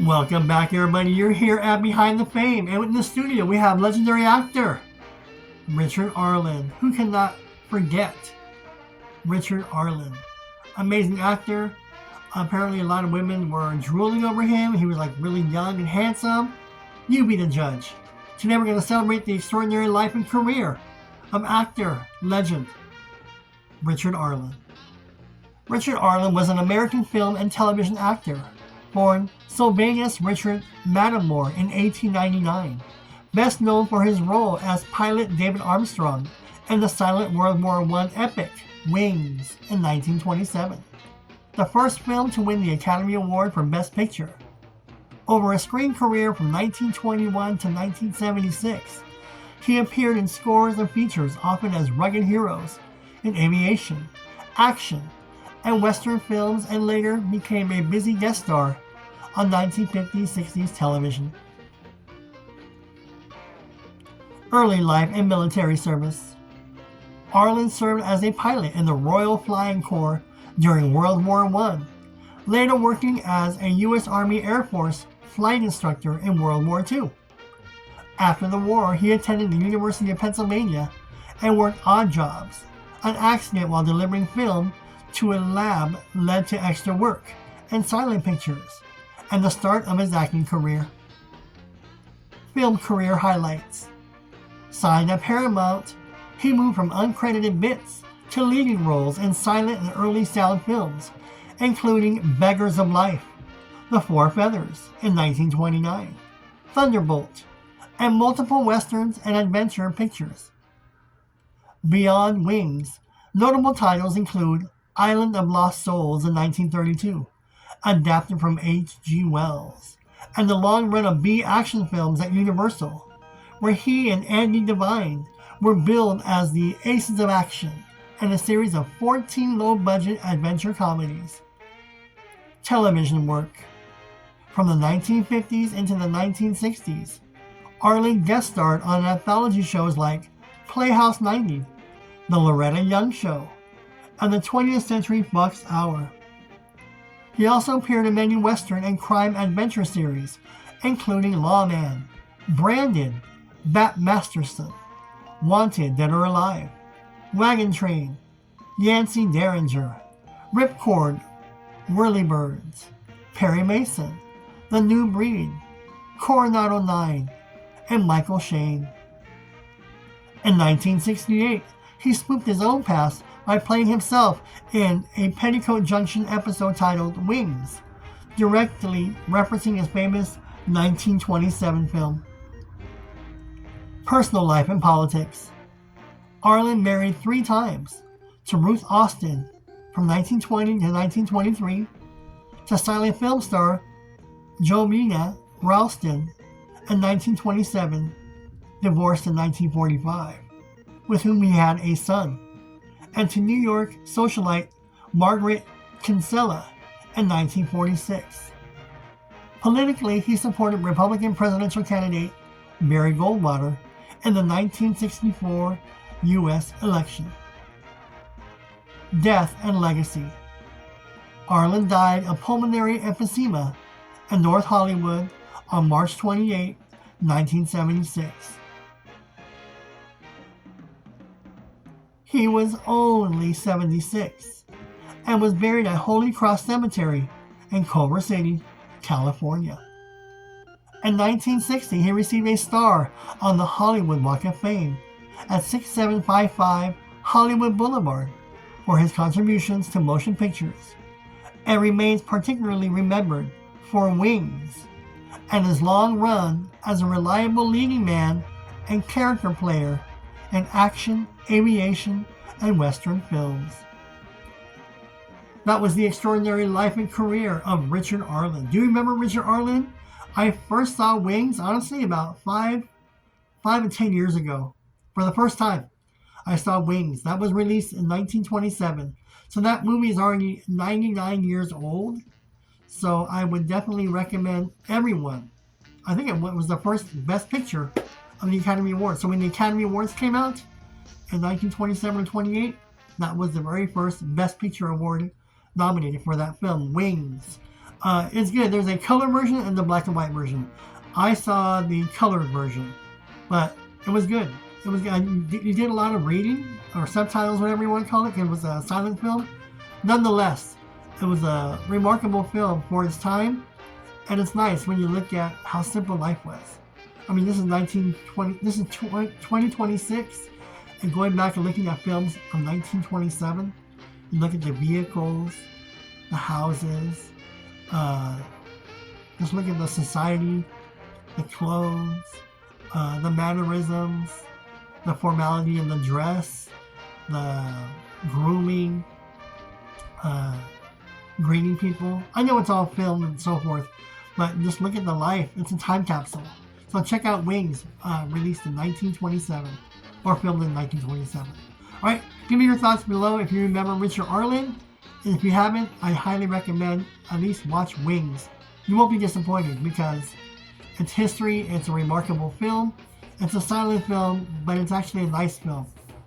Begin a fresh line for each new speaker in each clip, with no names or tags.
Welcome back, everybody. You're here at Behind the Fame, and in the studio we have legendary actor Richard Arlen. Who cannot forget Richard Arlen? Amazing actor. Apparently, a lot of women were drooling over him. He was like really young and handsome. You be the judge. Today we're going to celebrate the extraordinary life and career of actor legend Richard Arlen. Richard Arlen was an American film and television actor, born Sylvanus Richard Matamore in 1899, best known for his role as pilot David Armstrong in the silent World War I epic Wings in 1927, the first film to win the Academy Award for Best Picture. Over a screen career from 1921 to 1976, he appeared in scores of features, often as rugged heroes in aviation, action, and Western films, and later became a busy guest star on 1950s-60s television. Early life and military service. Arlen served as a pilot in the Royal Flying Corps during World War I, later working as a U.S. Army Air Force flight instructor in World War II. After the war, he attended the University of Pennsylvania and worked odd jobs. An accident while delivering film to a lab led to extra work and silent pictures, and the start of his acting career. Film career highlights. Signed at Paramount, he moved from uncredited bits to leading roles in silent and early sound films, including Beggars of Life, The Four Feathers in 1929, Thunderbolt, and multiple westerns and adventure pictures. Beyond Wings, notable titles include Island of Lost Souls in 1932, adapted from H.G. Wells, and the long run of B action films at Universal, where he and Andy Devine were billed as the Aces of Action, and a series of 14 low-budget adventure comedies. Television work. From the 1950s into the 1960s, Arlen guest starred on anthology shows like Playhouse 90, The Loretta Young Show, and the 20th Century Fox Hour. He also appeared in many Western and crime adventure series, including Lawman, Brandon, Bat Masterson, Wanted, Dead or Alive, Wagon Train, Yancey Derringer, Ripcord, Whirlybirds, Perry Mason, The New Breed, Coronado 9, and Michael Shane. In 1968, he spoofed his own past by playing himself in a Petticoat Junction episode titled Wings, directly referencing his famous 1927 film. Personal life and politics. Arlen married 3 times, to Ruth Austin from 1920 to 1923, to silent film star Jovina Ralston in 1927, divorced in 1945, with whom he had a son, and to New York socialite Margaret Kinsella in 1946. Politically, he supported Republican presidential candidate Barry Goldwater in the 1964 U.S. election. Death and legacy. Arlen died of pulmonary emphysema in North Hollywood on March 28, 1976. He was only 76 and was buried at Holy Cross Cemetery in Culver City, California. In 1960, he received a star on the Hollywood Walk of Fame at 6755 Hollywood Boulevard for his contributions to motion pictures, and remains particularly remembered for Wings and his long run as a reliable leading man and character player in action, aviation, and Western films. That was the extraordinary life and career of Richard Arlen. Do you remember Richard Arlen? I first saw Wings, honestly, about 5 to 10 years ago. For the first time, I saw Wings. That was released in 1927. So that movie is already 99 years old. So I would definitely recommend everyone. I think it was the first Best Picture of the Academy Awards. So when the Academy Awards came out in 1927 and 28, that was the very first Best Picture award nominated for that film, Wings. It's good. There's a color version and the black and white version. I saw the colored version, but it was good. It was good. You did a lot of reading or subtitles, whatever you want to call it. It was a silent film. Nonetheless, it was a remarkable film for its time, and it's nice when you look at how simple life was. I mean, this is 1920. This is 2026, and going back and looking at films from 1927, you look at the vehicles, the houses, just look at the society, the clothes, the mannerisms, the formality in the dress, the grooming, greeting people. I know it's all filmed and so forth, but just look at the life. It's a time capsule. So check out Wings, released in 1927, or filmed in 1927. All right, give me your thoughts below if you remember Richard Arlen. And if you haven't, I highly recommend at least watch Wings. You won't be disappointed because it's history. It's a remarkable film. It's a silent film, but it's actually a nice film.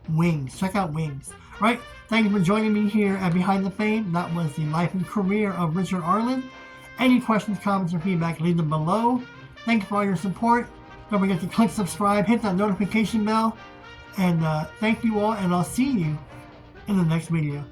Wings. Check out Wings. All right, thank you for joining me here at Behind the Fame. That was the life and career of Richard Arlen. Any questions, comments, or feedback, leave them below. Thank you for all your support. Don't forget to click subscribe, hit that notification bell, and thank you all, and I'll see you in the next video.